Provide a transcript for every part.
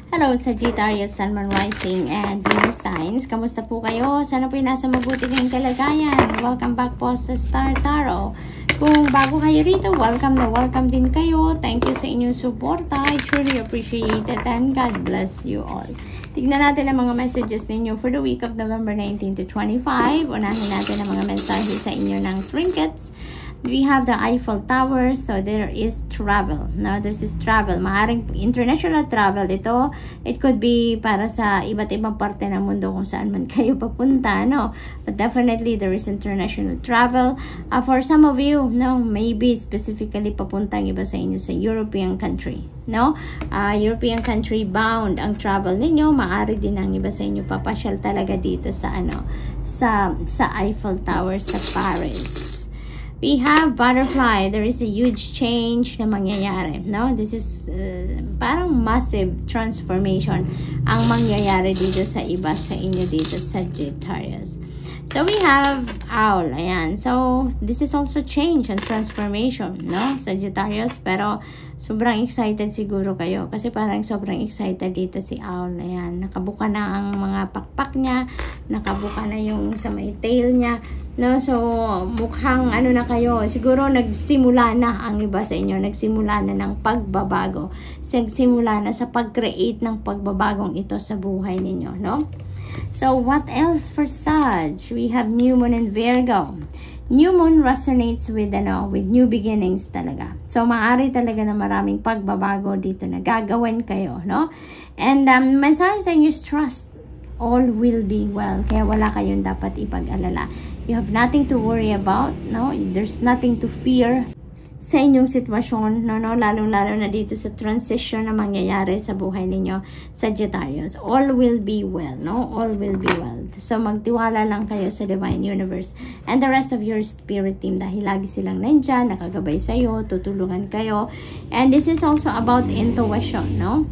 Hello, Sagittarius, Sun, Moon, Rising, and Venus signs. Kamusta po kayo? Sana po nasa mabuti kayong kalagayan. Welcome back po sa Star Tarot. Kung bago kayo rito, welcome na welcome din kayo. Thank you sa inyong suporta. I truly appreciate it and God bless you all. Tignan natin ang mga messages ninyo for the week of November 19 to 25. Unahin natin ang mga mensahe sa inyo ng trinkets. We have the Eiffel Tower, so there is travel. Now, this is travel. Maaring international travel ito. It could be para sa iba't ibang parte ng mundo kung saan man kayo papunta, no? But definitely, there is international travel. For some of you, no, maybe specifically papuntang iba sa inyo sa European country, no? European country bound ang travel ninyo. Maari din ang iba sa inyo papasyal talaga dito sa, ano, sa Eiffel Tower sa Paris. We have butterfly. There is a huge change na mangyayari, no? This is parang massive transformation ang mangyayari dito sa iba sa inyo dito sa Sagittarius. So we have owl, ayan. So this is also change and transformation, no? Sagittarius, pero sobrang excited siguro kayo kasi parang sobrang excited dito si owl, ayan. Nakabuka na ang mga pakpak niya, nakabuka na yung sa may tail niya, no? So mukhang ano na kayo, siguro nagsimula na ang iba sa inyo, nagsimula na ng pagbabago, nagsimula na sa pag-create ng pagbabagong ito sa buhay ninyo, no? So, what else for Sag? We have New Moon and Virgo. New Moon resonates with, with new beginnings talaga. So, maaari talaga na maraming pagbabago dito na gagawin kayo, no? And, mensahe sa inyo is trust. All will be well. Kaya wala kayong dapat ipag-alala. You have nothing to worry about, no? There's nothing to fear sa inyong sitwasyon, no, lalo-lalo na dito sa transition na mangyayari sa buhay ninyo, Sagittarius. All will be well, no? All will be well. So, magtiwala lang kayo sa Divine Universe and the rest of your spirit team dahil lagi silang nandyan, nakagabay sa'yo, tutulungan kayo. And this is also about intuition, no?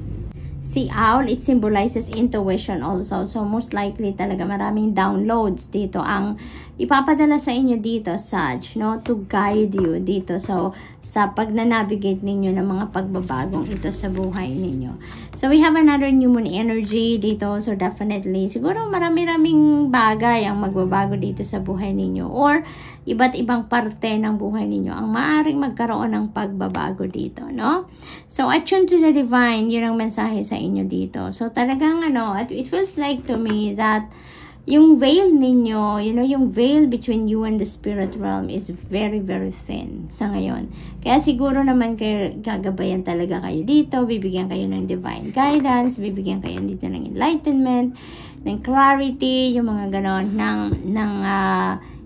Si owl, it symbolizes intuition also. So, most likely talaga maraming downloads dito ang ipapadala sa inyo dito, Sag, no? To guide you dito. So, sa pag-navigate ninyo ng mga pagbabagong ito sa buhay ninyo. So, we have another new moon energy dito. So, definitely, siguro marami-raming bagay ang magbabago dito sa buhay ninyo. Or, iba't ibang parte ng buhay ninyo ang maaaring magkaroon ng pagbabago dito, no? So, attune to the divine, yun ang mensahe sa inyo dito. So, talagang, it feels like to me that yung veil ninyo, yung veil between you and the spirit realm is very, very thin sa ngayon. Kaya siguro naman kayo, gagabayan talaga kayo dito, bibigyan kayo ng divine guidance, bibigyan kayo dito ng enlightenment, ng clarity, yung mga ganon, ng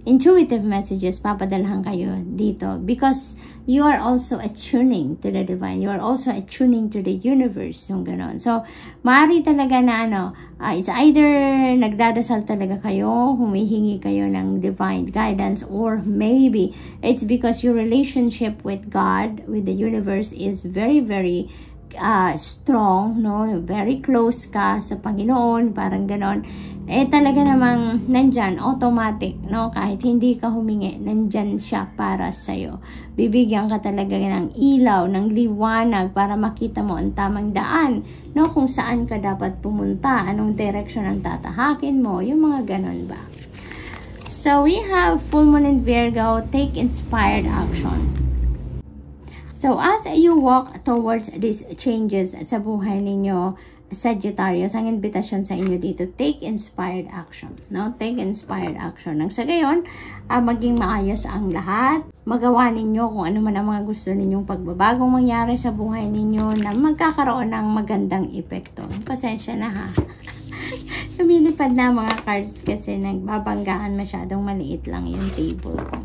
intuitive messages, papadalhan kayo dito because you are also attuning to the divine. You are also attuning to the universe, yung ganon. So, maaari talaga na it's either nagdadasal talaga kayo, humihingi kayo ng divine guidance, or maybe it's because your relationship with God, with the universe is very, very strong, no? Very close ka sa Panginoon, parang ganon. Talaga namang nandyan, automatic, no? Kahit hindi ka humingi, nandyan siya para sa'yo. Bibigyan ka talaga ng ilaw, ng liwanag para makita mo ang tamang daan, no? Kung saan ka dapat pumunta, anong direction ang tatahakin mo, yung mga ganon ba. So, we have Full Moon in Virgo, take inspired action. So, as you walk towards these changes sa buhay ninyo, Sagittarius, ang invitation sa inyo dito, take inspired action, no? Take inspired action. Nang sa gayon, maging maayos ang lahat. Magawa ninyo kung ano man ang mga gusto ninyong pagbabagong mangyari sa buhay ninyo na magkakaroon ng magandang epekto. Pasensya na ha. Lumilipad na mga cards kasi nagbabanggaan, masyadong maliit lang yung table ko.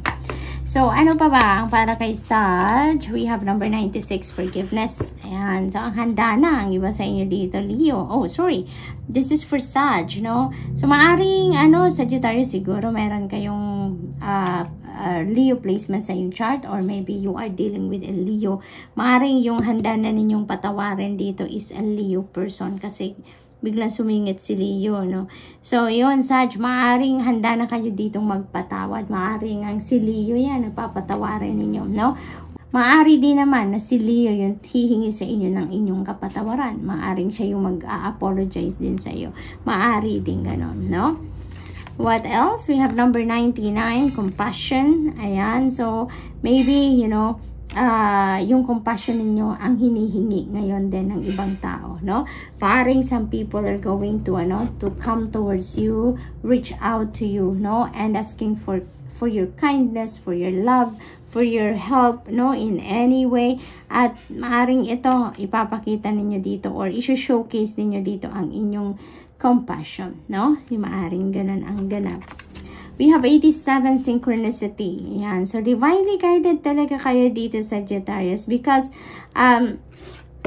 So, ano pa ba ang para kay Sag? We have number 96, forgiveness. Ayan. So, ang handa na ang iba sa inyo dito, Leo. Oh, sorry. This is for Sag, no? So, maaring, Sagittarius, siguro meron kayong Leo placement sa yung chart, or maybe you are dealing with a Leo. Maaring yung handa na ninyong patawarin dito is a Leo person kasi biglang sumingit si Leo, no? So, yun, Sag, maaring handa na kayo ditong magpatawad. Maaring ang si Leo yan, napapatawarin ninyo, no? Maaari din naman na si Leo yung hihingi sa inyo ng inyong kapatawaran. Maaring siya yung mag-apologize din sa iyo. Maaari din ganon, no? What else? We have number 99, compassion. Ayan, so maybe, you know, yung compassion ninyo ang hinihingi ngayon din ng ibang tao, no? Paring some people are going to, to come towards you, reach out to you, no? And asking for your kindness, for your love, for your help, no? In any way. At maaring ito, ipapakita ninyo dito or i-showcase ninyo dito ang inyong compassion, no? Yung maaring ganun ang ganap. We have 87 synchronicity. Yan. So, divinely guided talaga kayo dito, Sagittarius, because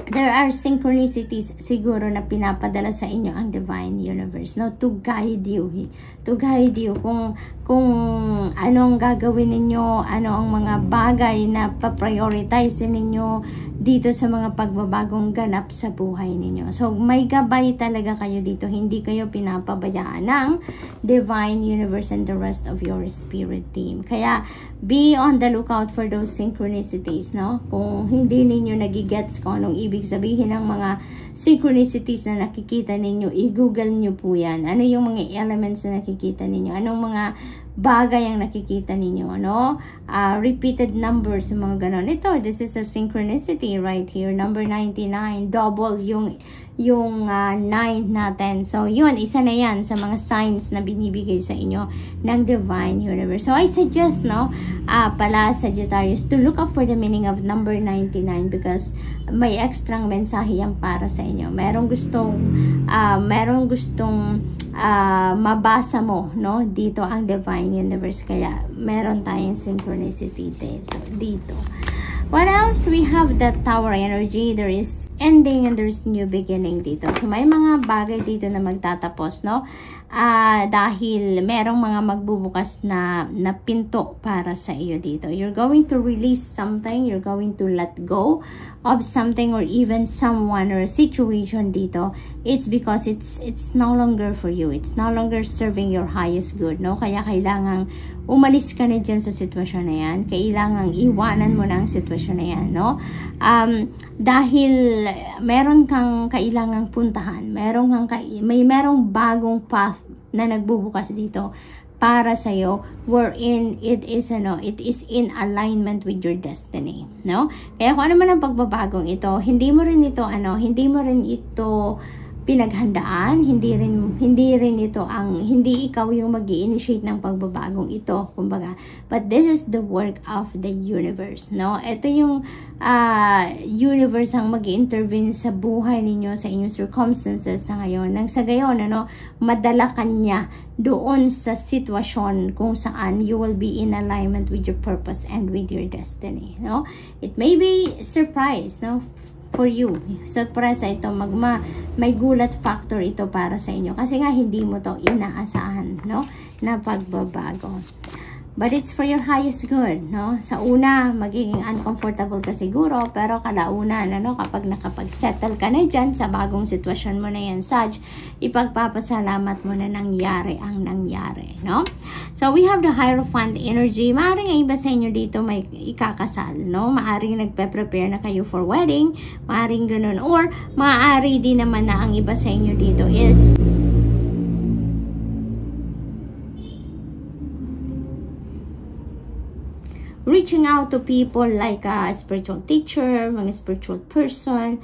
there are synchronicities siguro na pinapadala sa inyo ang divine universe, no? To guide you. To guide you kung anong gagawin ninyo, ano ang mga bagay na pa-prioritize ninyo dito sa mga pagbabagong ganap sa buhay ninyo. So, may gabay talaga kayo dito. Hindi kayo pinapabayaan ng divine universe and the rest of your spirit team. Kaya, be on the lookout for those synchronicities, no? Kung hindi ninyo nagigets kung anong ibig sabihin ng mga synchronicities na nakikita ninyo, i-google nyo po yan. Ano yung mga elements na nakikita ninyo? Anong mga bagay ang nakikita ninyo, no? Repeated numbers, yung mga ganon. Ito, this is a synchronicity right here. Number 99, double yung 9 natin. So, yun, isa na yan sa mga signs na binibigay sa inyo ng divine universe. So, I suggest, no, pala Sagittarius, to look up for the meaning of number 99 because may extrang mensahe yan para sa inyo. Merong gustong mabasa mo, no, dito ang divine universe, kaya meron tayong synchronicity dito. What else? We have the tower energy. There is ending and there's new beginning dito. So, may mga bagay dito na magtatapos, no? Dahil merong mga magbubukas na pinto para sa iyo dito. You're going to release something. You're going to let go of something or even someone or situation dito. It's because it's no longer for you. It's no longer serving your highest good, no? Kaya kailangang umalis ka na dyan sa sitwasyon na yan. Kailangang iwanan mo na ang sitwasyon na yan, no? Dahil meron kang kailangang puntahan. May merong bagong path na nagbubukas dito para sa iyo, wherein it is in alignment with your destiny, no? Kaya kung ano man ang pagbabagong ito, hindi mo rin ito pinaghandaan, hindi ikaw yung mag-i-initiate ng pagbabagong ito, kumbaga. But this is the work of the universe, no? Ito yung universe ang mag-i-intervene sa buhay ninyo, sa inyong circumstances sa ngayon. Nang sa gayon, madala kanya doon sa sitwasyon kung saan you will be in alignment with your purpose and with your destiny, no? It may be surprise, no? For you. Surprise ito, may gulat factor ito para sa inyo. Kasi nga, hindi mo to inaasahan, no? Na pagbabago. But it's for your highest good, no? Sa una, magiging uncomfortable ka siguro, pero kalaunan, kapag nakapag-settle ka na dyan sa bagong sitwasyon mo na yan, Sag, ipagpapasalamat mo na nangyari ang nangyari, no? So, we have the Hierophant energy. Maaring ang iba sa inyo dito may ikakasal, no? Maaring nagpe-prepare na kayo for wedding, maaring ganun. Or, maaari din naman na ang iba sa inyo dito is reaching out to people like a spiritual teacher, mga spiritual person,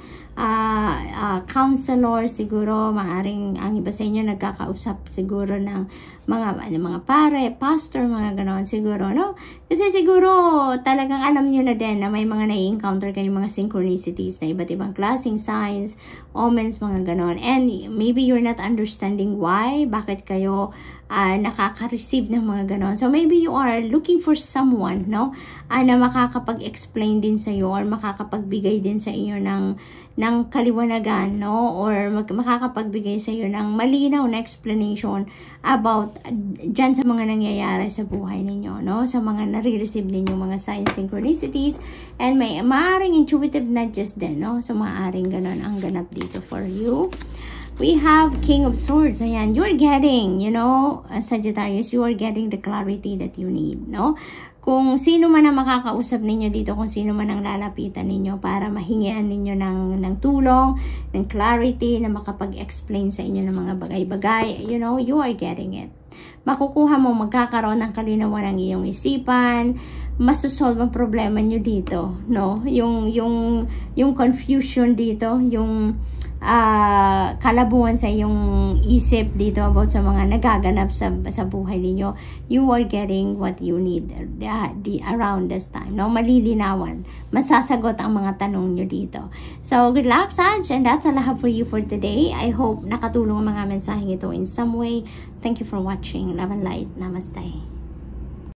counselor, siguro, maaring ang iba sa inyo nagkakausap siguro ng mga pare, pastor, mga ganon, siguro, no? Kasi siguro, talagang alam nyo na din na may mga nai-encounter kayong mga synchronicities na iba't ibang klaseng signs, omens, mga ganon. And maybe you're not understanding why, bakit kayo nakaka-receive ng mga ganon. So, maybe you are looking for someone, no? Na makakapag-explain din sa iyo or makakapagbigay din sa iyo ng kaliwanagan, no? Or makakapagbigay sa iyo ng malinaw na explanation about dyan sa mga nangyayari sa buhay ninyo, no? Sa mga nare-receive ninyo mga signs, synchronicities, and may maaring intuitive nudges din, no? So, maaring ganon ang ganap dito for you. We have King of Swords. Ayan, you're getting, Sagittarius, you are getting the clarity that you need, no? kung sino man ang makakausap ninyo dito, kung sino man ang lalapitan ninyo para mahingian ninyo ng tulong, ng clarity, na makapag-explain sa inyo ng mga bagay-bagay, you know, you are getting it. Makukuha mo, magkakaroon ng kalinawan ng iyong isipan, masusolve ang problema nyo dito, no? Yung confusion dito, yung kalabuan sa iyong isip dito about sa mga nagaganap sa buhay ninyo, you are getting what you need around this time, no? Malilinawan, masasagot ang mga tanong nyo dito. So good luck, Sag, and that's all I have for you for today. I hope nakatulong ang mga mensaheng ito in some way. Thank you for watching. Love and light. Namaste.